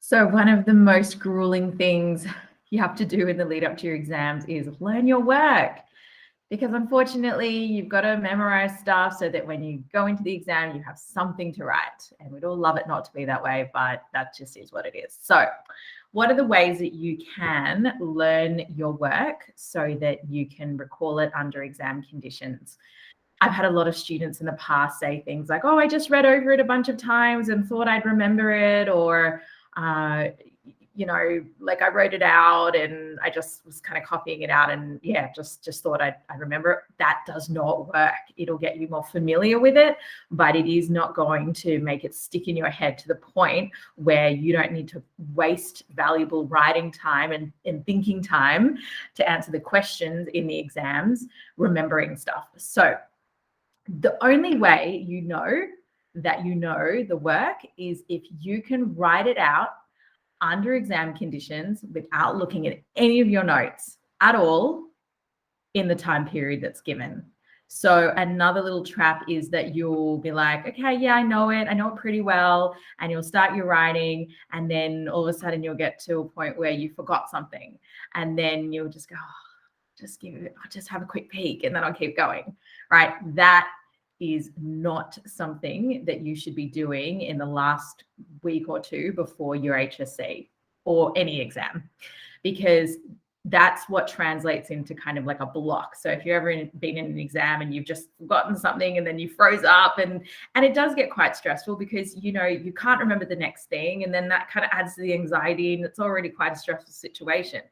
So one of the most grueling things you have to do in the lead up to your exams is learn your work. Because unfortunately, you've got to memorize stuff so that when you go into the exam, you have something to write. And we'd all love it not to be that way, but that just is what it is. So what are the ways that you can learn your work so that you can recall it under exam conditions? I've had a lot of students in the past say things like, oh, I just read over it a bunch of times and thought I'd remember it, or, like I wrote it out and I just was kind of copying it out and just thought I remember it. That does not work. It'll get you more familiar with it, but it is not going to make it stick in your head to the point where you don't need to waste valuable writing time and thinking time to answer the questions in the exams, remembering stuff. So the only way you know that you know the work is if you can write it out under exam conditions without looking at any of your notes at all in the time period that's given. So another little trap is that you'll be like, okay, yeah, I know it pretty well. And you'll start your writing and then all of a sudden you'll get to a point where you forgot something. And then you'll just go, I'll just have a quick peek and then I'll keep going, right? That is not something that you should be doing in the last week or two before your HSC or any exam, because that's what translates into kind of like a block. So if you've ever been in an exam and you've just forgotten something and then you froze up and it does get quite stressful because, you can't remember the next thing. And then that kind of adds to the anxiety and it's already quite a stressful situation.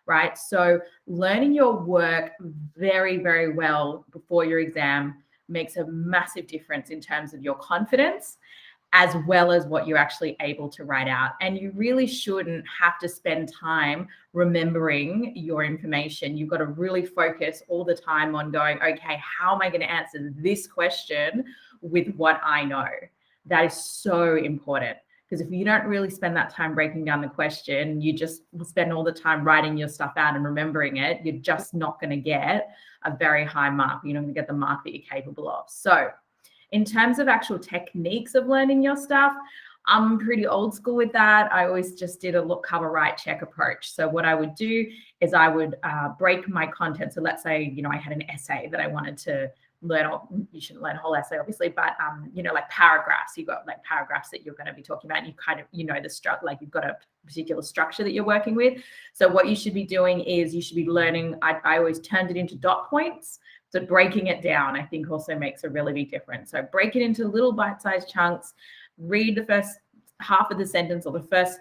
Right. So learning your work very, very well before your exam makes a massive difference in terms of your confidence, as well as what you're actually able to write out. And you really shouldn't have to spend time remembering your information. You've got to really focus all the time on going, okay, how am I going to answer this question with what I know? That is so important. Because if you don't really spend that time breaking down the question, you just spend all the time writing your stuff out and remembering it, you're just not going to get a very high mark. You're not going to get the mark that you're capable of. So in terms of actual techniques of learning your stuff, I'm pretty old school with that. I always just did a look, cover, write, check approach. So what I would do is I would break my content. So let's say, I had an essay that I wanted to learn, or you shouldn't learn a whole essay obviously, but like paragraphs, you've got like paragraphs that you're going to be talking about and you kind of the structure, like you've got a particular structure that you're working with. So what you should be doing is you should be learning, I always turned it into dot points. So breaking it down I think also makes a really big difference. So break it into little bite-sized chunks, read the first half of the sentence or the first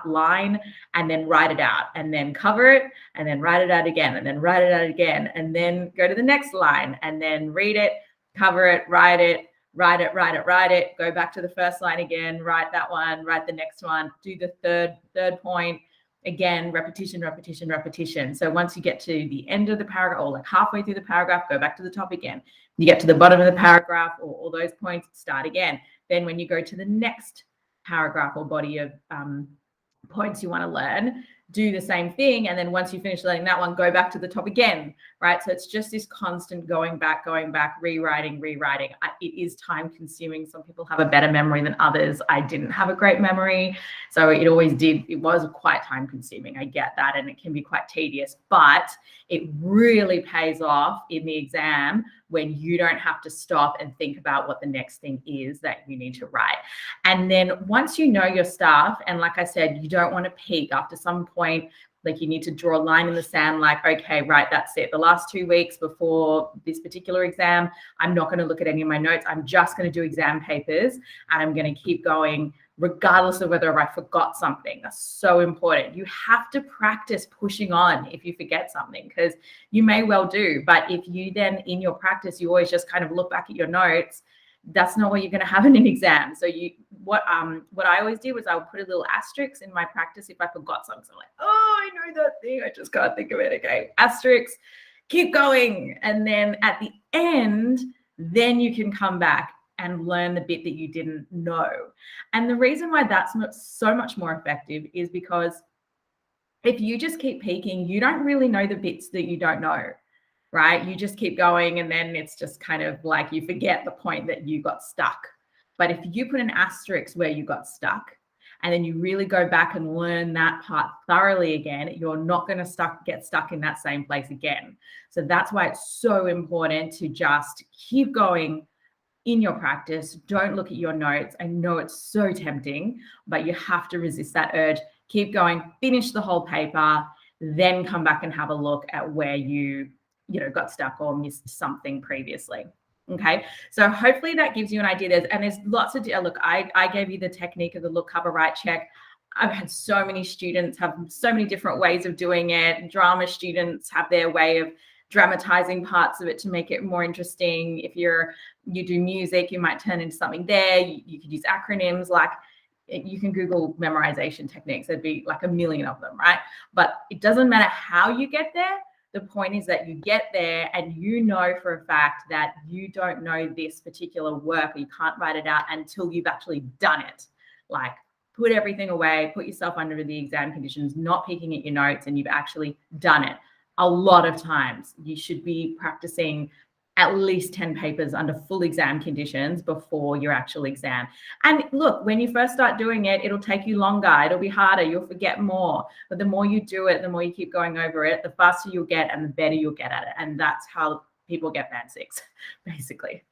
line and then write it out, and then cover it and then write it out again and then write it out again, and then go to the next line and then read it, cover it, write it, go back to the first line again, write that one, write the next one, do the third point again, repetition. So once you get to the end of the paragraph or like halfway through the paragraph, go back to the top again. You get to the bottom of the paragraph or all those points, start again. Then when you go to the next paragraph or body of points you want to learn, do the same thing. And then once you finish learning that one, go back to the top again, right? So it's just this constant going back, rewriting. It is time consuming. Some people have a better memory than others. I didn't have a great memory. So it was quite time consuming. I get that. And it can be quite tedious, but it really pays off in the exam when you don't have to stop and think about what the next thing is that you need to write. And then once you know your stuff, and like I said, you don't want to peak after some point, like you need to draw a line in the sand, like, okay, right, that's it. The last 2 weeks before this particular exam, I'm not going to look at any of my notes. I'm just going to do exam papers and I'm going to keep going regardless of whether I forgot something. That's so important. You have to practice pushing on if you forget something, because you may well do. But if you then in your practice, you always just kind of look back at your notes, that's not what you're going to have in an exam. So what I always did was I would put a little asterisk in my practice if I forgot something. So I'm like, oh, I know that thing, I just can't think of it. Okay, asterisk, keep going. And then at the end, then you can come back and learn the bit that you didn't know. And the reason why that's not so much more effective is because if you just keep peeking, you don't really know the bits that you don't know, right? You just keep going and then it's just kind of like you forget the point that you got stuck. But if you put an asterisk where you got stuck and then you really go back and learn that part thoroughly again, you're not going to get stuck in that same place again. So that's why it's so important to just keep going in your practice. Don't look at your notes. I know it's so tempting, but you have to resist that urge. Keep going, finish the whole paper, then come back and have a look at where you got stuck or missed something previously. Okay, so hopefully that gives you an idea. There's lots of look. I gave you the technique of the look, cover, write, check. I've had so many students have so many different ways of doing it. Drama students have their way of dramatizing parts of it to make it more interesting. If you do music, you might turn into something there. You could use acronyms, like you can Google memorization techniques. There'd be like a million of them, right? But it doesn't matter how you get there. The point is that you get there and you know for a fact that you don't know this particular work, or you can't write it out until you've actually done it. Like, put everything away, put yourself under the exam conditions, not peeking at your notes, and you've actually done it. A lot of times you should be practicing at least 10 papers under full exam conditions before your actual exam. And look, when you first start doing it, it'll take you longer, it'll be harder, you'll forget more. But the more you do it, the more you keep going over it, the faster you'll get and the better you'll get at it. And that's how people get band 6, basically.